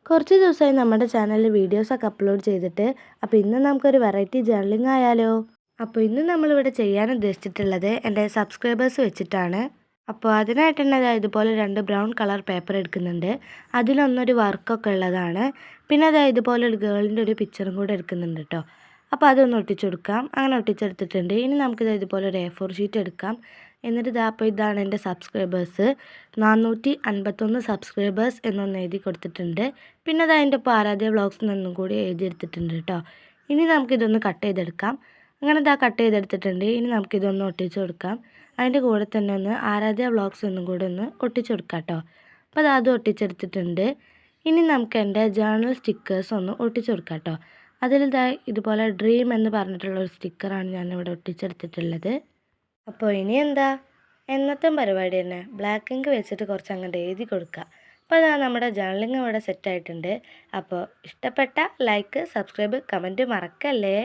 കുറച്ച് ദിവസമായി നമ്മുടെ ചാനലിൽ വീഡിയോസൊക്കെ അപ്ലോഡ് ചെയ്തിട്ട്. അപ്പോൾ ഇന്ന് നമുക്കൊരു വെറൈറ്റി ജേർണലിംഗ് ആയാലോ? അപ്പോൾ ഇന്ന് നമ്മളിവിടെ ചെയ്യാൻ ഉദ്ദേശിച്ചിട്ടുള്ളത് എൻ്റെ സബ്സ്ക്രൈബേഴ്സ് വെച്ചിട്ടാണ്. അപ്പോൾ അതിനായിട്ട് തന്നെ ഇതുപോലെ 2 ബ്രൗൺ കളർ പേപ്പർ എടുക്കുന്നുണ്ട്. അതിലൊന്നൊരു വർക്കൊക്കെ ഉള്ളതാണ്. പിന്നെ ഇതുപോലെ ഒരു ഗേളിൻ്റെ ഒരു പിക്ചറും കൂടെ എടുക്കുന്നുണ്ട് കേട്ടോ. അപ്പോൾ അതൊന്ന് ഒട്ടിച്ചു കൊടുക്കാം. അങ്ങനെ ഒട്ടിച്ചെടുത്തിട്ടുണ്ട്. ഇനി നമുക്കിത് ഇതുപോലെ ഒരു A4 ഷീറ്റ് എടുക്കാം. എന്നിട്ട് അപ്പോൾ ഇതാണ് എൻ്റെ സബ്സ്ക്രൈബേഴ്സ്. 451 സബ്സ്ക്രൈബേഴ്സ് എന്നൊന്ന് എഴുതി കൊടുത്തിട്ടുണ്ട്. പിന്നെ അതിൻ്റെ ഒപ്പം ആരാധ്യ വ്ളോഗ്സ് എന്നും കൂടി എഴുതിയെടുത്തിട്ടുണ്ട് കേട്ടോ. ഇനി നമുക്കിതൊന്ന് കട്ട് ചെയ്തെടുക്കാം. അങ്ങനെ കട്ട് ചെയ്തെടുത്തിട്ടുണ്ട്. ഇനി നമുക്കിതൊന്ന് ഒട്ടിച്ചു കൊടുക്കാം. അതിൻ്റെ കൂടെ തന്നെ ഒന്ന് ആരാധ്യ വ്ളോഗ്സ് എന്നും കൂടെ ഒന്ന് ഒട്ടിച്ചു കൊടുക്കാം കേട്ടോ. അപ്പോൾ അതും ഒട്ടിച്ചെടുത്തിട്ടുണ്ട്. ഇനി നമുക്ക് എൻ്റെ ജേർണൽ സ്റ്റിക്കേഴ്സ് ഒന്ന് ഒട്ടിച്ചു കൊടുക്കാം കേട്ടോ. അതിൽ ഇതുപോലെ ഡ്രീം എന്ന് പറഞ്ഞിട്ടുള്ളൊരു സ്റ്റിക്കറാണ് ഞാനിവിടെ ഒട്ടിച്ചെടുത്തിട്ടുള്ളത്. അപ്പോൾ ഇനി എന്താ, എന്നത്തെ പരിപാടി തന്നെ ബ്ലാക്ക് ഇങ്ക് വെച്ചിട്ട് കുറച്ച് അങ്ങോട്ട് എഴുതി കൊടുക്കുക. അപ്പോൾ നമ്മുടെ ജേർണലിംഗ് ഇവിടെ സെറ്റായിട്ടുണ്ട്. അപ്പോൾ ഇഷ്ടപ്പെട്ട ലൈക്ക്, സബ്സ്ക്രൈബ്, കമൻറ്റ് മറക്കല്ലേ.